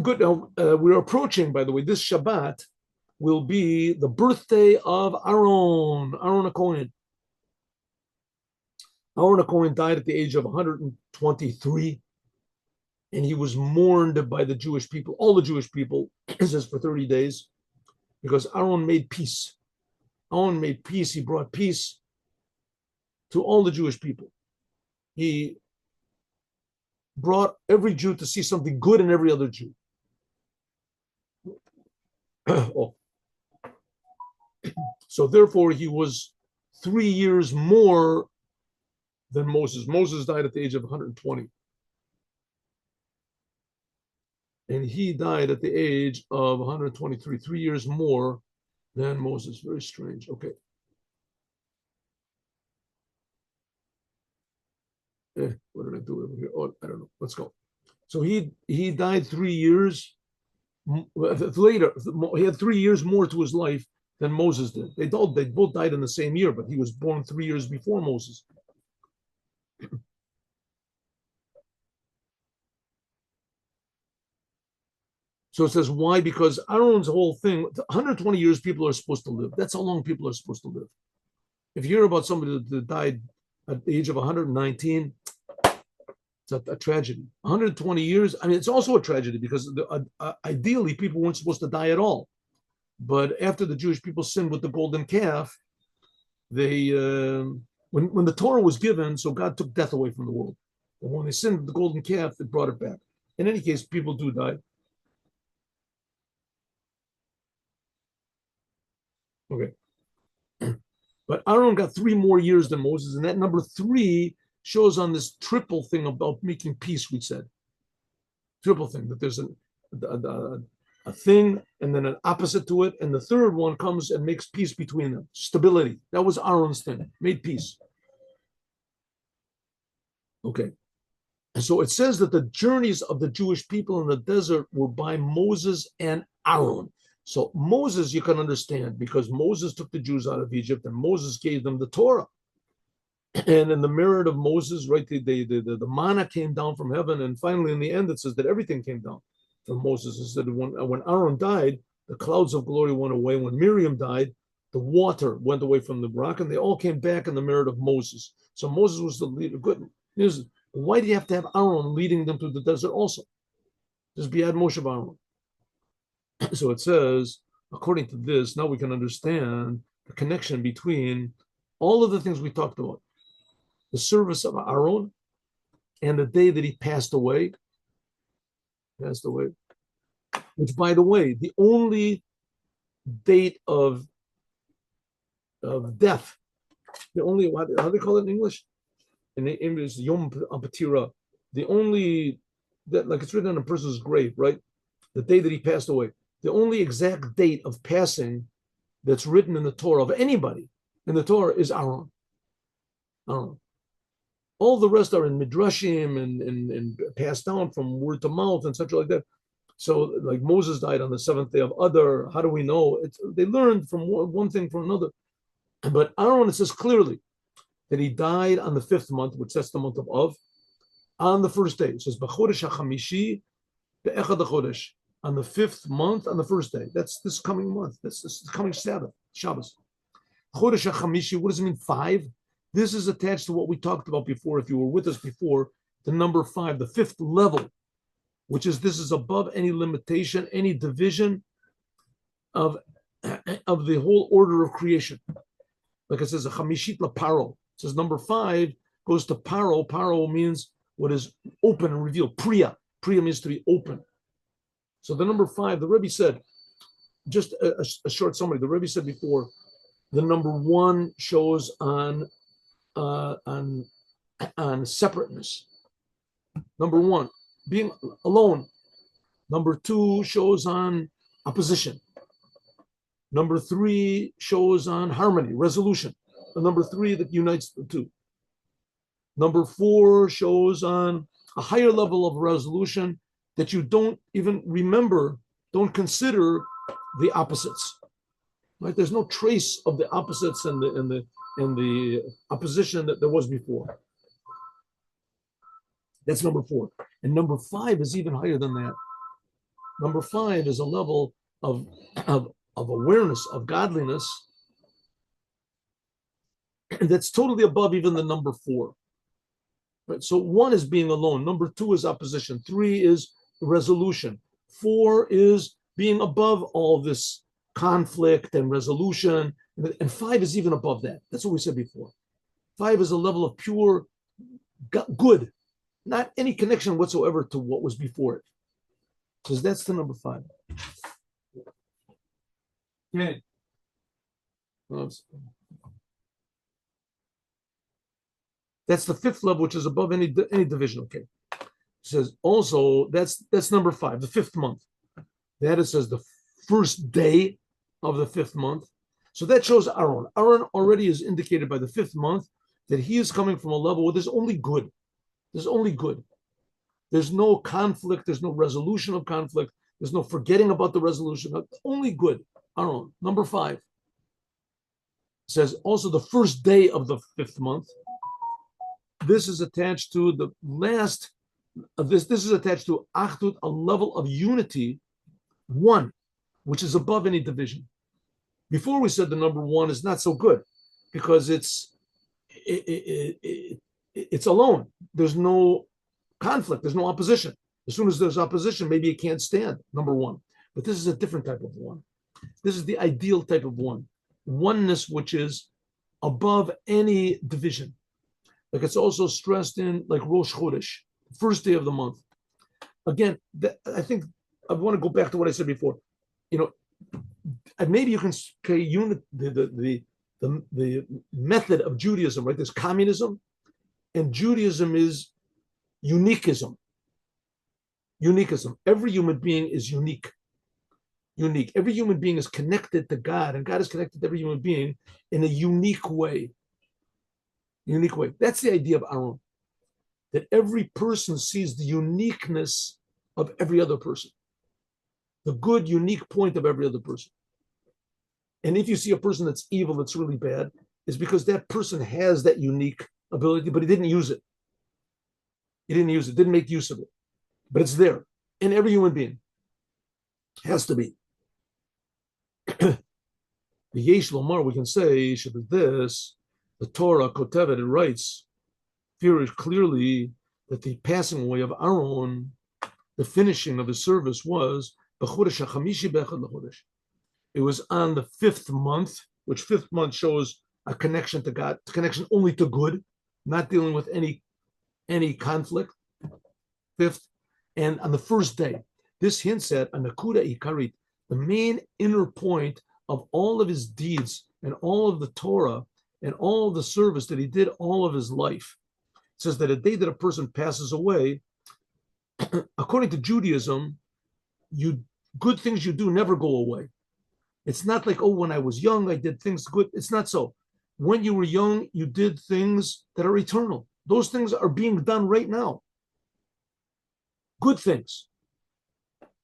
Good. Now, we're approaching, by the way, this Shabbat will be the birthday of Aaron, Aaron Cohen. Aaron Cohen died at the age of 123, and he was mourned by the Jewish people, all the Jewish people, it says for 30 days, because Aaron made peace. Aaron made peace. He brought peace to all the Jewish people. He brought every Jew to see something good in every other Jew. Oh. So therefore, he was 3 years more than Moses. Moses died at the age of 120. And he died at the age of 123, 3 years more than Moses. Very strange. Okay. What did I do over here? Oh, I don't know. Let's go. So he died 3 years later. He had 3 years more to his life than Moses did. They both died in the same year, but he was born 3 years before Moses. So it says, why? Because Aaron's whole thing, 120 years people are supposed to live. That's how long people are supposed to live. If you hear about somebody that died at the age of 119, it's a tragedy. 120 years, I mean, it's also a tragedy because ideally people weren't supposed to die at all. But after the Jewish people sinned with the golden calf, they when the Torah was given, so God took death away from the world. But when they sinned with the golden calf, it brought it back. In any case, people do die. Okay. But Aaron got 3 more years than Moses, and that number 3 shows on this triple thing about making peace, we said. Triple thing, that there's a thing and then an opposite to it, and the third one comes and makes peace between them. Stability. That was Aaron's thing, made peace. Okay. And so it says that the journeys of the Jewish people in the desert were by Moses and Aaron. So Moses, you can understand, because Moses took the Jews out of Egypt and Moses gave them the Torah. And in the merit of Moses, right, the manna came down from heaven. And finally, in the end, it says that everything came down from Moses. It said when Aaron died, the clouds of glory went away. When Miriam died, the water went away from the rock, and they all came back in the merit of Moses. So Moses was the leader. Good news. Why do you have to have Aaron leading them through the desert also? Just be Moshe Aaron. So it says, according to this, now we can understand the connection between all of the things we talked about. The service of Aaron and the day that he passed away, which, by the way, the only date of death, the only, how do they call it in English? In English, Yom Apatira, the only, that, like it's written on a person's grave, right? The day that he passed away. The only exact date of passing that's written in the Torah of anybody in the Torah is Aaron. Aaron. All the rest are in midrashim and passed down from word to mouth and such like that. So, like Moses died on the 7th day of Adar. How do we know? They learned from one thing from another. But Aaron, it says clearly that he died on the 5th month, which that's the month of Av, on the first day. It says B'chodesh HaChamishi Be'echad HaChodesh, on the 5th month, on the first day. That's this coming month. That's this coming Sabbath, Shabbos. Chodesh HaChamishi, what does it mean? 5? This is attached to what we talked about before, if you were with us before, the number 5, the 5th level, which is this is above any limitation, any division of the whole order of creation. Like it says, a chamishit la paro. It says number 5 goes to paro. Paro means what is open and revealed. Priya. Priya means to be open. So the number 5, the Rebbe said, just a short summary. The Rebbe said before, the number 1 shows on separateness. Number 1, being alone. Number 2 shows on opposition. Number 3 shows on harmony, resolution. And number 3 that unites the two. Number 4 shows on a higher level of resolution that you don't even remember, don't consider the opposites. Right? There's no trace of the opposites and the opposition that there was before. That's number 4. And number 5 is even higher than that. Number 5 is a level of awareness, of godliness, that's totally above even the number 4. Right? So 1 is being alone. Number 2 is opposition. 3 is resolution. 4 is being above all this conflict and resolution. And 5 is even above that. That's what we said before. 5 is a level of pure good, not any connection whatsoever to what was before it. Because that's the number 5. Okay. That's the 5th level, which is above any division. Okay. It says also that's number 5, the 5th month. That it says the first day of the 5th month. So that shows Aaron. Aaron already is indicated by the 5th month that he is coming from a level where there's only good. There's only good. There's no conflict. There's no resolution of conflict. There's no forgetting about the resolution. Only good. Aaron, number 5. It says also the first day of the 5th month. This is attached to the last of this. This is attached to Achdut, a level of unity, 1, which is above any division. Before we said the number 1 is not so good because it's alone. There's no conflict. There's no opposition. As soon as there's opposition, maybe it can't stand, number 1. But this is a different type of 1. This is the ideal type of 1. Oneness, which is above any division. Like it's also stressed in like Rosh Chodesh, first day of the month. Again, I think I want to go back to what I said before. Maybe you can say the method of Judaism, right? There's communism, and Judaism is uniquism. Uniquism. Every human being is unique. Unique. Every human being is connected to God, and God is connected to every human being in a unique way. Unique way. That's the idea of Aaron. That every person sees the uniqueness of every other person. The good, unique point of every other person. And if you see a person that's evil, that's really bad, it's because that person has that unique ability, but he didn't use it. He didn't use it, didn't make use of it. But it's there in every human being. Has to be. The Yesh Lomar, we can say, should be this, the Torah, Kotevet, it writes very clearly that the passing away of Aaron, the finishing of his service was it was on the 5th month, which 5th month shows a connection to God, connection only to good, not dealing with any conflict. 5th, and on the first day. This hints at a nakuda ikarit, the main inner point of all of his deeds and all of the Torah and all of the service that he did all of his life. It says that a day that a person passes away, according to Judaism, good things you do never go away. It's not like, when I was young, I did things good. It's not so. When you were young, you did things that are eternal. Those things are being done right now. Good things.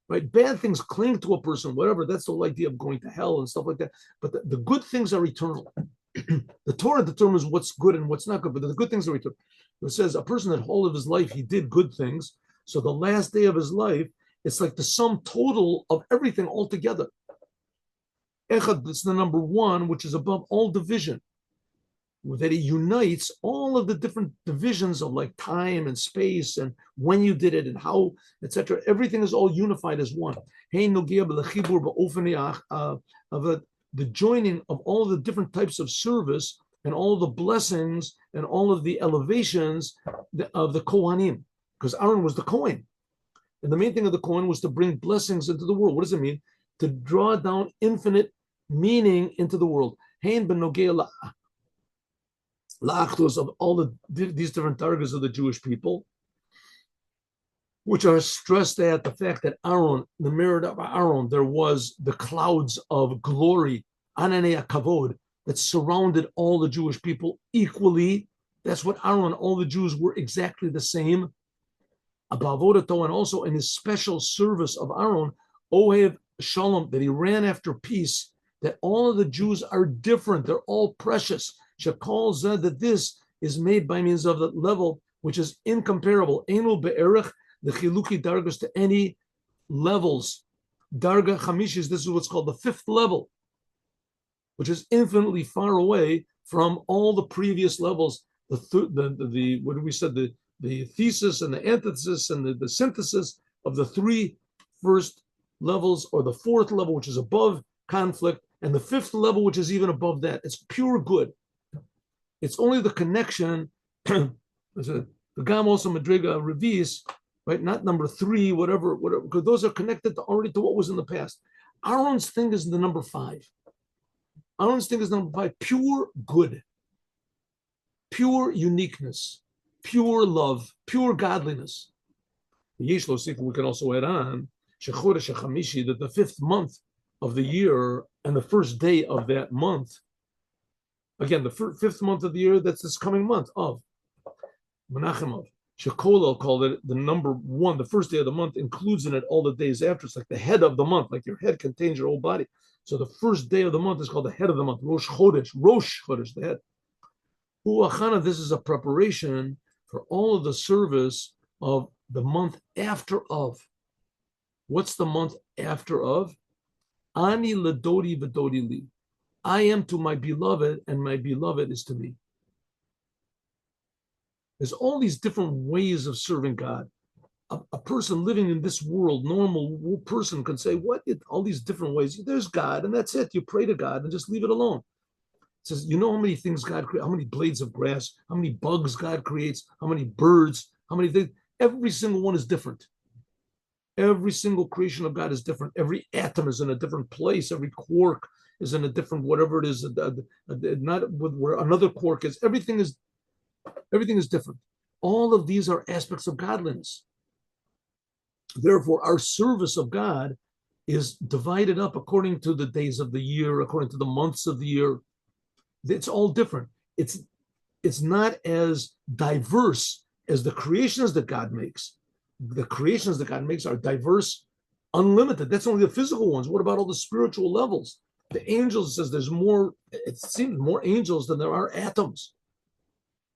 Right? Bad things cling to a person, whatever. That's the whole idea of going to hell and stuff like that. But the good things are eternal. The Torah determines what's good and what's not good, but the good things are eternal. It says a person that whole of his life, he did good things. So the last day of his life, it's like the sum total of everything altogether. Echad, it's the number 1, which is above all division. That it unites all of the different divisions of like time and space and when you did it and how, etc. Everything is all unified as one. The joining of all the different types of service and all the blessings and all of the elevations of the Kohanim, because Aaron was the Kohen. And the main thing of the Kohen was to bring blessings into the world. What does it mean? To draw down infinite meaning into the world. La'achtos of all these different targets of the Jewish people, which are stressed at the fact that Aaron, the merit of Aaron, there was the clouds of glory, ananei kavod, that surrounded all the Jewish people equally. That's what Aaron, all the Jews were exactly the same. Abavodato, and also in his special service of Aaron, Ohev Shalom, that he ran after peace, that all of the Jews are different, they're all precious. Shekol zeh, that this is made by means of the level which is incomparable. Enu be'erech, the chiluki dargos, to any levels. Darga Chamishis, this is what's called the fifth level, which is infinitely far away from all the previous levels. The what did we said, the thesis and the antithesis and the synthesis of the three first levels, or the fourth level, which is above conflict, and the fifth level, which is even above that. It's pure good. It's only the connection, the Gamos and Madriga Revis, right? Not number three, whatever, because those are connected already to what was in the past. Aaron's thing is the number 5. Aaron's thing is number 5, pure good, pure uniqueness, pure love, pure godliness. We can also add on that the 5th month of the year and the first day of that month, again, the 5th month of the year, that's this coming month of Menachem of. Shekolel called it the number 1, the first day of the month includes in it all the days after. It's like the head of the month, like your head contains your whole body. So the first day of the month is called the head of the month, Rosh Chodesh, the head. Uachana, this is a preparation for all of the service of the month after of. What's the month after of? Ani ledodi v'dodi li. I am to my beloved, and my beloved is to me. There's all these different ways of serving God. A person living in this world, normal person, can say, what? All these different ways. There's God, and that's it. You pray to God and just leave it alone. It says, you know how many things God creates, how many blades of grass, how many bugs God creates, how many birds, how many things. Every single one is different. Every single creation of God is different. Every atom is in a different place. Every quark is in a different, whatever it is, not where another quark is. Everything is different. All of these are aspects of godliness. Therefore, our service of God is divided up according to the days of the year, according to the months of the year. It's all different. It's not as diverse as the creations that God makes. The creations that God makes are diverse, unlimited. That's only the physical ones. What about all the spiritual levels? The angels, says there's more, it seems more angels than there are atoms.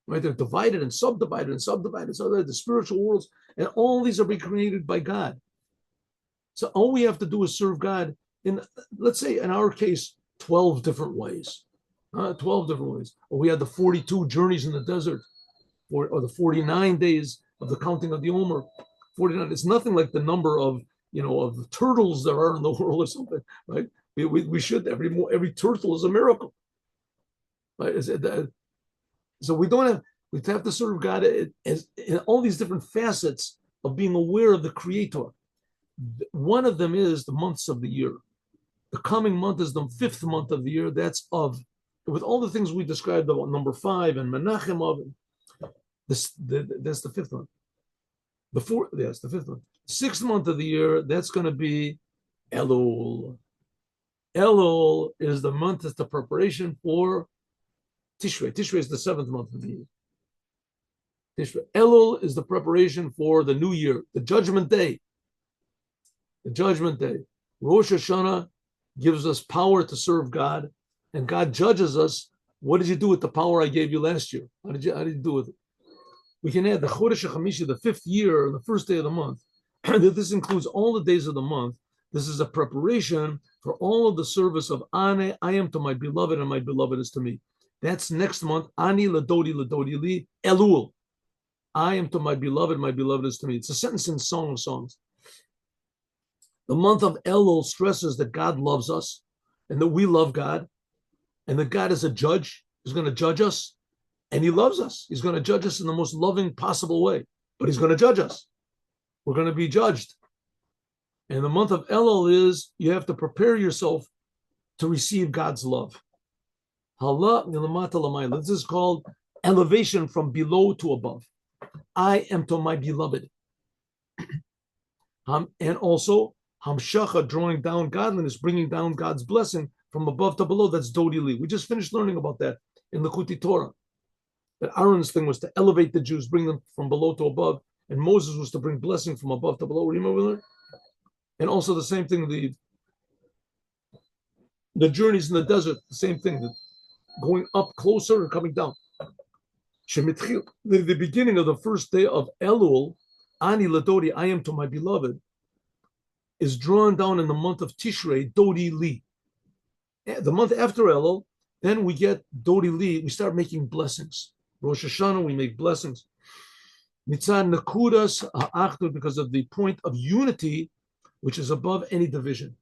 Right? They're divided and subdivided and subdivided. So the spiritual worlds, and all these are being created by God. So all we have to do is serve God in, let's say in our case, 12 different ways. 12 different ways. Or we had the 42 journeys in the desert, or the 49 days of the counting of the Omer. 49. It's nothing like the number of of turtles there are in the world or something, right? We should every turtle is a miracle, right? So we have to serve God as in all these different facets of being aware of the Creator. One of them is the months of the year. The coming month is the 5th month of the year. That's of, with all the things we described about number 5 and Menachem of. That's the 5th month. The 5th month. 6th month of the year, that's going to be Elul. Elul is the month, that's the preparation for Tishrei. Tishrei is the 7th month of the year. Tishrei. Elul is the preparation for the new year, the judgment day. The judgment day. Rosh Hashanah gives us power to serve God, and God judges us. What did you do with the power I gave you last year? How did you do with it? We can add the Chodesh HaChamishi, the 5th year, the first day of the month. This includes all the days of the month. This is a preparation for all of the service of Ane, I am to my beloved, and my beloved is to me. That's next month. Ani ladodi li, Elul. I am to my beloved is to me. It's a sentence in Song of Songs. The month of Elul stresses that God loves us and that we love God, and that God is a judge, is going to judge us, and he loves us. He's going to judge us in the most loving possible way, but he's going to judge us. We're going to be judged. And the month of Elul is, you have to prepare yourself to receive God's love. This is called elevation from below to above. I am to my beloved. And also, Hamshacha, drawing down godliness, bringing down God's blessing from above to below. That's Dodi Li. We just finished learning about that in the Kuti Torah. That Aaron's thing was to elevate the Jews, bring them from below to above, and Moses was to bring blessing from above to below. Remember that? And also the same thing, the journeys in the desert, the same thing, going up closer and coming down. The beginning of the first day of Elul, Ani Ladodi, I am to my beloved. is drawn down in the month of Tishrei, Dodi Li. The month after Elul, then we get Dodi Li, we start making blessings. Rosh Hashanah, we make blessings. Mitzad Nakudas Ha'achdut, because of the point of unity, which is above any division.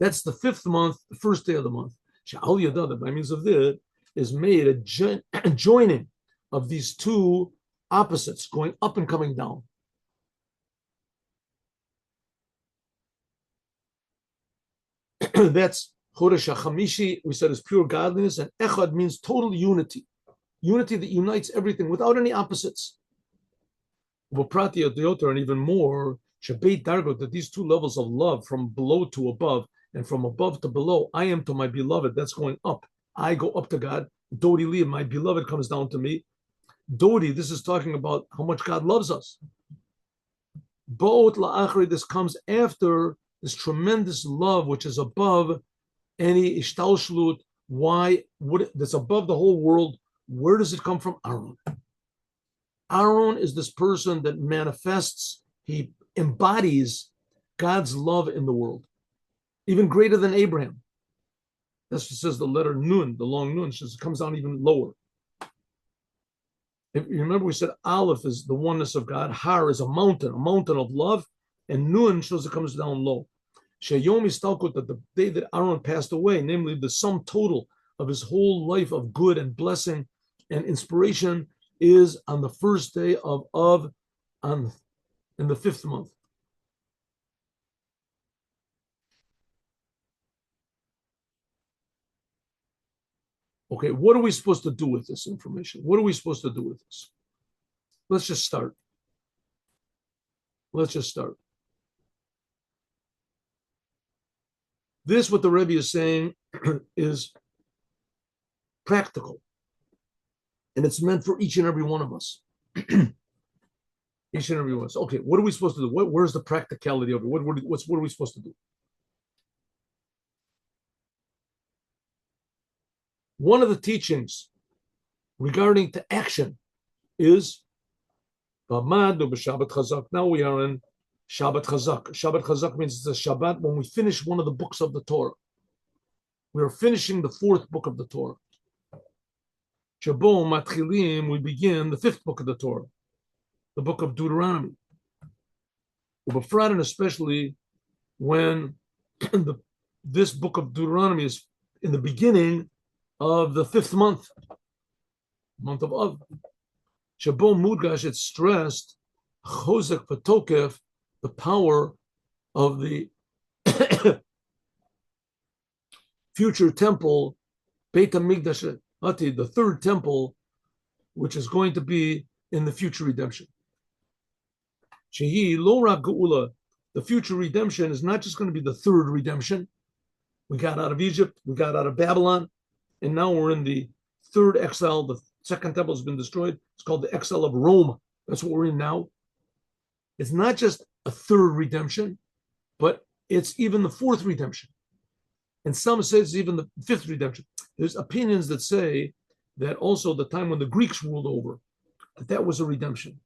That's the 5th month, the first day of the month. Sha'al Yadad, by means of this, is made a joining of these two opposites, going up and coming down. That's Chodesh HaChamishi, we said, is pure godliness, and Echad means total unity. Unity that unites everything without any opposites. And even more, Shabbat Dargot, that these two levels of love, from below to above, and from above to below, I am to my beloved, that's going up. I go up to God. Dodi Li, my beloved, comes down to me. Dodi, this is talking about how much God loves us. Bo'ot la'achri, this comes after this tremendous love, which is above any ishtalshlut. Why would that's above the whole world? Where does it come from? Aaron. Aaron is this person that manifests, he embodies God's love in the world, even greater than Abraham. That's what says the letter Nun, the long Nun, it comes down even lower. If you remember, we said Aleph is the oneness of God, Har is a mountain of love, and Nun shows it comes down low. Sheyom Istalkut, that the day that Aaron passed away, namely the sum total of his whole life of good and blessing and inspiration, is on the first day in the 5th month. Okay, what are we supposed to do with this information? What are we supposed to do with this? Let's just start. This, what the Rebbe is saying, is practical. And it's meant for each and every one of us. Each and every one of us. Okay, what are we supposed to do? Where's the practicality of it? What are we supposed to do? One of the teachings regarding to action is now we are in Shabbat Chazak. Shabbat Chazak means it's a Shabbat when we finish one of the books of the Torah. We are finishing the 4th book of the Torah. Shabo Matchilim, we begin the 5th book of the Torah, the book of Deuteronomy. And especially when this book of Deuteronomy is in the beginning of the 5th month of Av. Shabo Mudgash, it's stressed, Chozek Patokef, the power of the future temple, Beit HaMikdash, the 3rd temple, which is going to be in the future redemption. Shehi Lo Rak Geula, the future redemption is not just going to be the 3rd redemption. We got out of Egypt, we got out of Babylon, and now we're in the 3rd exile. The 2nd temple has been destroyed. It's called the exile of Rome. That's what we're in now. It's not just a 3rd redemption, but it's even the 4th redemption. And some say it's even the 5th redemption. There's opinions that say that also the time when the Greeks ruled over, that was a redemption.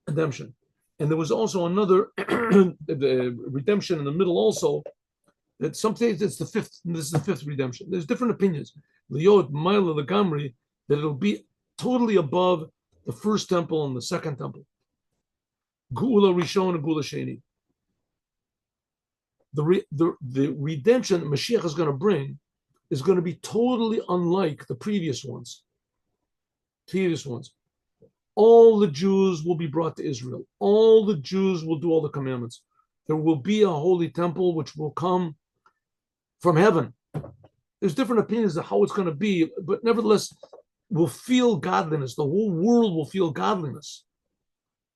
And there was also another the redemption in the middle also, that some say it's the 5th, and this is the 5th redemption. There's different opinions. Liot Maila Lagamri, that it'll be totally above the 1st temple and the 2nd temple. Geula Rishon and Geula Sheni. The redemption that Moshiach is going to bring is going to be totally unlike the previous ones. All the Jews will be brought to Israel. All the Jews will do all the commandments. There will be a holy temple which will come from heaven. There's different opinions of how it's going to be, but nevertheless, we'll feel godliness. The whole world will feel godliness.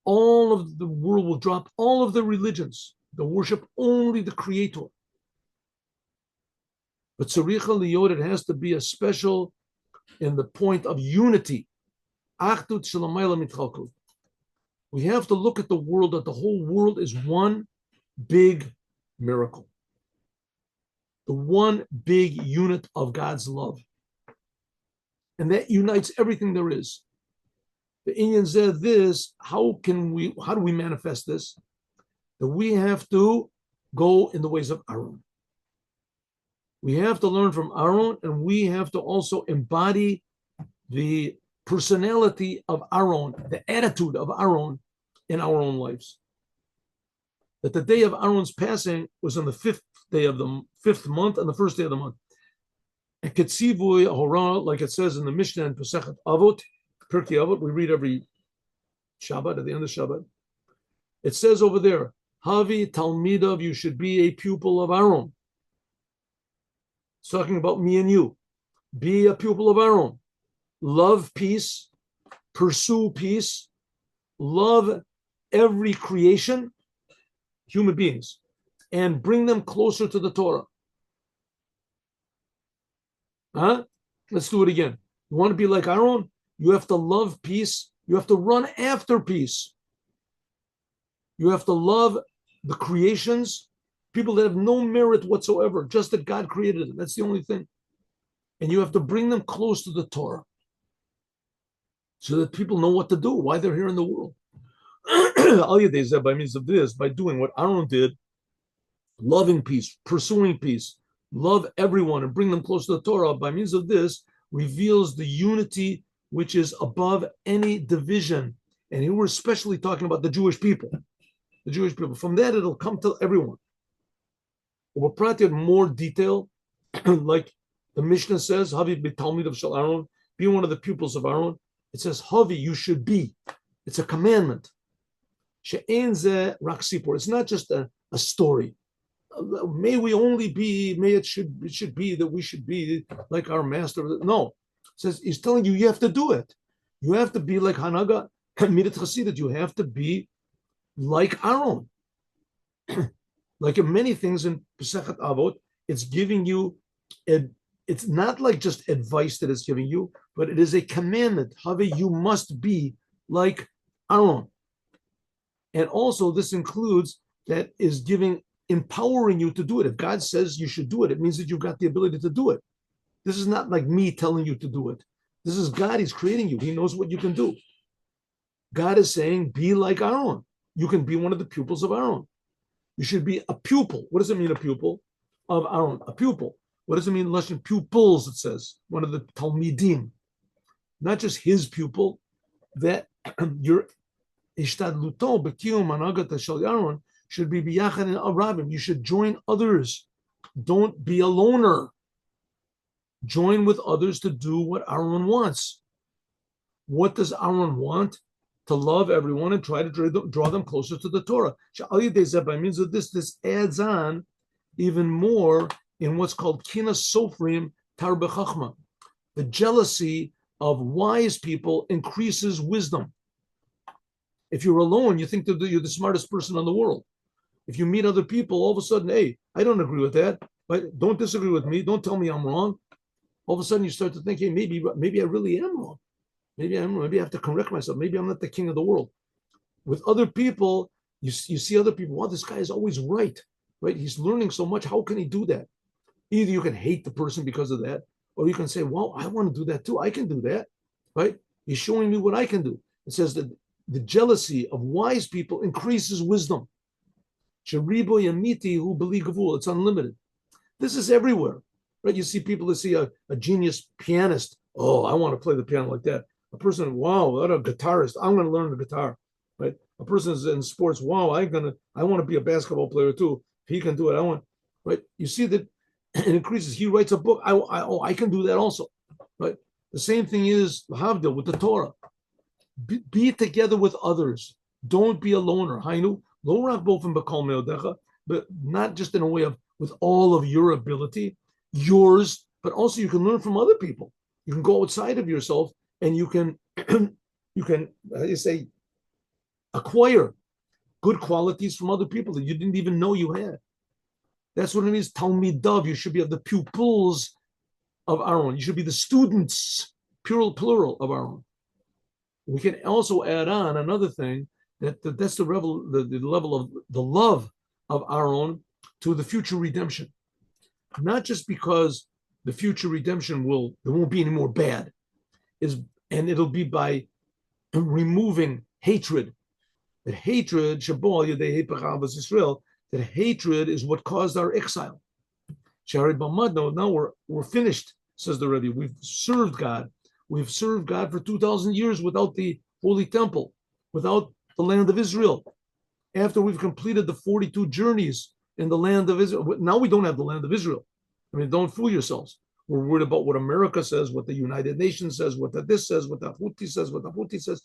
All of the world will drop all of the religions. They'll worship only the Creator. But Tzaricha Liyot, it has to be a special in the point of unity. Achdut Shalamayla Mitchalkut. We have to look at the world, that the whole world is one big miracle. The one big unit of God's love. And that unites everything there is. The Indian said this, how do we manifest this? that we have to go in the ways of Aaron. We have to learn from Aaron, and we have to also embody the personality of Aaron, the attitude of Aaron in our own lives. That the day of Aaron's passing was on the 5th day of the 5th month and the 1st day of the month. And Ketzivui Hora, like it says in the Mishnah and Pesachet Avot, Pirkei Avot, we read every Shabbat, at the end of Shabbat. It says over there, Havi Talmidav, you should be a pupil of Aaron. It's talking about me and you. Be a pupil of Aaron. Love peace, pursue peace, love every creation, human beings, and bring them closer to the Torah. Let's do it again. You want to be like Aaron? You have to love peace. You have to run after peace. You have to love the creations, people that have no merit whatsoever, just that God created them. That's the only thing. And you have to bring them close to the Torah so that people know what to do, why they're here in the world. By means of this, by doing what Aaron did, loving peace, pursuing peace, love everyone and bring them close to the Torah, by means of this, reveals the unity which is above any division. And here we're especially talking about the Jewish people. The Jewish people. From that, it'll come to everyone. We'll probably have more detail, like the Mishnah says, Havi b'talmid of Shal Aaron, be one of the pupils of Aaron. It says, Havi, you should be. It's a commandment. She'en ze rak sipor. It's not just a story. May we only be, it should be that we should be like our master. No. It says, he's telling you, you have to do it. You have to be like Hanaga, Midat Chasidut. You have to be like Aaron. Like in many things in Pesachet Avot, it's giving you, it's not like just advice that it's giving you, but it is a commandment. Have you must be like Aaron. And also this includes that is empowering you to do it. If God says you should do it, it means that you've got the ability to do it. This is not like me telling you to do it. This is God. He's creating you. He knows what you can do. God is saying, be like Aaron. You can be one of the pupils of Aaron. You should be a pupil. What does it mean, a pupil of Aaron? A pupil. What does it mean? Lashon pupils, it says. One of the Talmidim. Not just his pupil, that your ishtadluto b'kiyum hanagat shel Aaron should be biyachad in arabim. You should join others. Don't be a loner. Join with others to do what Aaron wants. What does Aaron want? To love everyone and try to draw them closer to the Torah. By means of this adds on even more in what's called Kina Sofrim Tarbe Chachma. The jealousy of wise people increases wisdom. If you're alone, you think that you're the smartest person in the world. If you meet other people, all of a sudden, hey, I don't agree with that. Right? Don't disagree with me. Don't tell me I'm wrong. All of a sudden, you start to think, hey, maybe I really am wrong. Maybe I have to correct myself. Maybe I'm not the king of the world. With other people, you see other people, wow, this guy is always right? He's learning so much. How can he do that? Either you can hate the person because of that, or you can say, wow, I want to do that too. I can do that, right? He's showing me what I can do. It says that the jealousy of wise people increases wisdom. It's unlimited. This is everywhere, right? You see people that see a genius pianist. Oh, I want to play the piano like that. A person, wow, what a guitarist. I'm going to learn the guitar, right? A person is in sports. Wow, I want to be a basketball player too. If he can do it, right? You see that it increases. He writes a book. I can do that also, right? The same thing is Havdil with the Torah. Be together with others. Don't be a loner. Hainu lo rak bofen b'kol meodecha, but not just in a way of with all of your ability, yours, but also you can learn from other people. You can go outside of yourself and you can how do you say, acquire good qualities from other people that you didn't even know you had. That's what it means. Talmidav. You should be of the pupils of Aaron. You should be the students, plural of Aaron. We can also add on another thing that's the level of the love of Aaron to the future redemption. Not just because the future redemption there won't be any more bad, and it'll be by removing hatred. that hatred, Israel, that hatred is what caused our exile. Now we're finished, says the Rebbe. We've served God. We've served God for 2,000 years without the Holy Temple, without the land of Israel. After we've completed the 42 journeys in the land of Israel, now we don't have the land of Israel. I mean, don't fool yourselves. We're worried about what America says, what the United Nations says, what this says, what the Houthi says, what the Houthi says.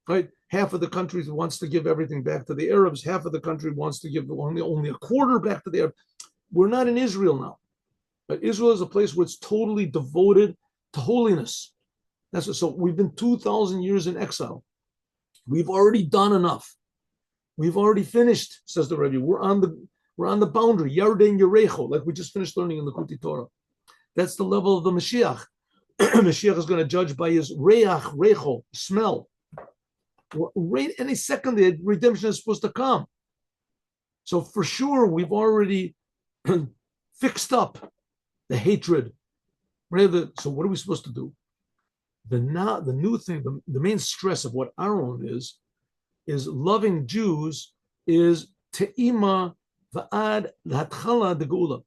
Right? Half of the country wants to give everything back to the Arabs. Half of the country wants to give only a quarter back to the Arabs. We're not in Israel now. But Israel is a place where it's totally devoted to holiness. That's what, so we've been 2,000 years in exile. We've already done enough. We've already finished, says the Rebbe. We're on the boundary, Yarden Yerecho, like we just finished learning in the Kuti Torah. That's the level of the Moshiach. Moshiach is going to judge by his reach, recho, smell. Right, any second, the redemption is supposed to come. So for sure, we've already fixed up the hatred. So what are we supposed to do? The new thing, the main stress of what our own is loving Jews is te'ima va'ad l'hatchala de geula.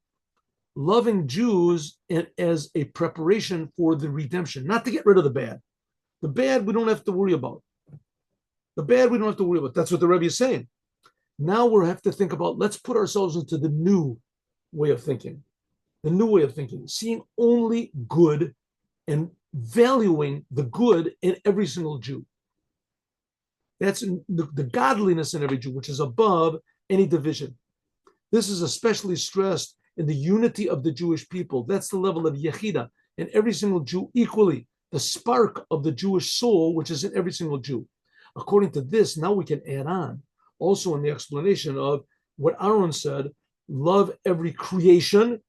Loving Jews as a preparation for the redemption, not to get rid of the bad. The bad we don't have to worry about. That's what the Rebbe is saying. Now we have to think about, let's put ourselves into the new way of thinking. The new way of thinking, seeing only good and valuing the good in every single Jew. That's the godliness in every Jew, which is above any division. This is especially stressed in the unity of the Jewish people. That's the level of Yechida, in every single Jew equally, the spark of the Jewish soul, which is in every single Jew. According to this, now we can add on, also in the explanation of what Aaron said, love every creation,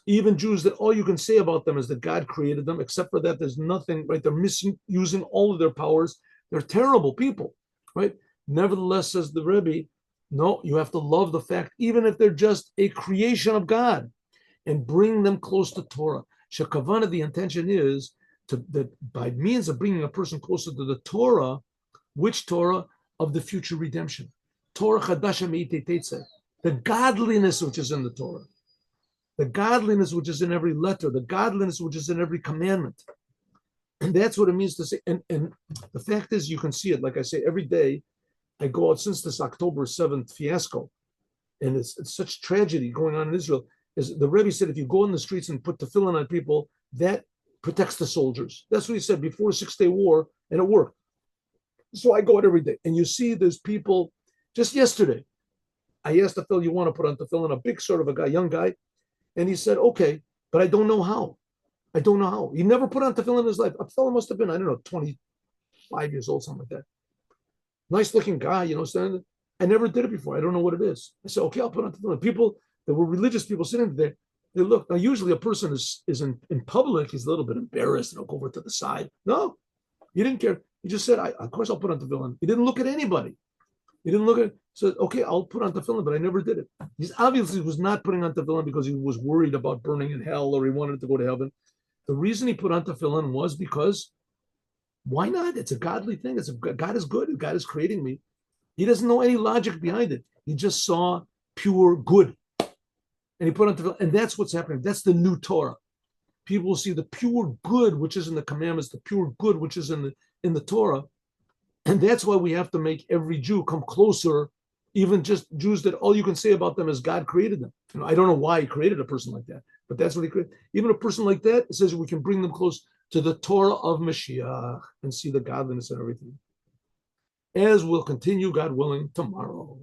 even Jews that all you can say about them is that God created them. Except for that, there's nothing, right? They're misusing all of their powers. They're terrible people, right? Nevertheless, says the Rebbe, no, you have to love the fact, even if they're just a creation of God, and bring them close to Torah. Shekavana, the intention is that by means of bringing a person closer to the Torah, which Torah? Of the future redemption. Torah Chadasha Me'ite Tetzeh. The godliness which is in the Torah. The godliness which is in every letter. The godliness which is in every commandment. And that's what it means to say. And the fact is, you can see it. Like I say, every day I go out since this October 7th fiasco. And it's such tragedy going on in Israel. As the Rebbe said, if you go in the streets and put tefillin on people, that protects the soldiers. That's what he said before the 6-day war, and it worked. So I go out every day, and you see there's people. Just yesterday, I asked the fellow, you want to put on tefillin, a big sort of a guy, young guy, and he said, okay, but I don't know how. I don't know how. He never put on tefillin in his life. A fellow must have been, 25 years old, something like that. Nice looking guy, standing. I never did it before. I don't know what it is. I said, okay, I'll put on tefillin. People that were religious people sitting there, they look. Now, usually a person is in public, he's a little bit embarrassed, and he'll go over to the side. No, he didn't care. He just said, of course I'll put on tefillin. He didn't look at anybody. He didn't look at it. Said, okay, I'll put on tefillin, but I never did it. He obviously was not putting on tefillin because he was worried about burning in hell or he wanted to go to heaven. The reason he put on tefillin was because, why not? It's a godly thing. God is good. God is creating me. He doesn't know any logic behind it. He just saw pure good. And he put on tefillin. And that's what's happening. That's the new Torah. People will see the pure good, which is in the commandments, the pure good, which is in the Torah. And that's why we have to make every Jew come closer, even just Jews that all you can say about them is God created them. I don't know why he created a person like that, but that's what he created. Even a person like that, it says we can bring them close to the Torah of Moshiach and see the godliness and everything. As we'll continue, God willing, tomorrow.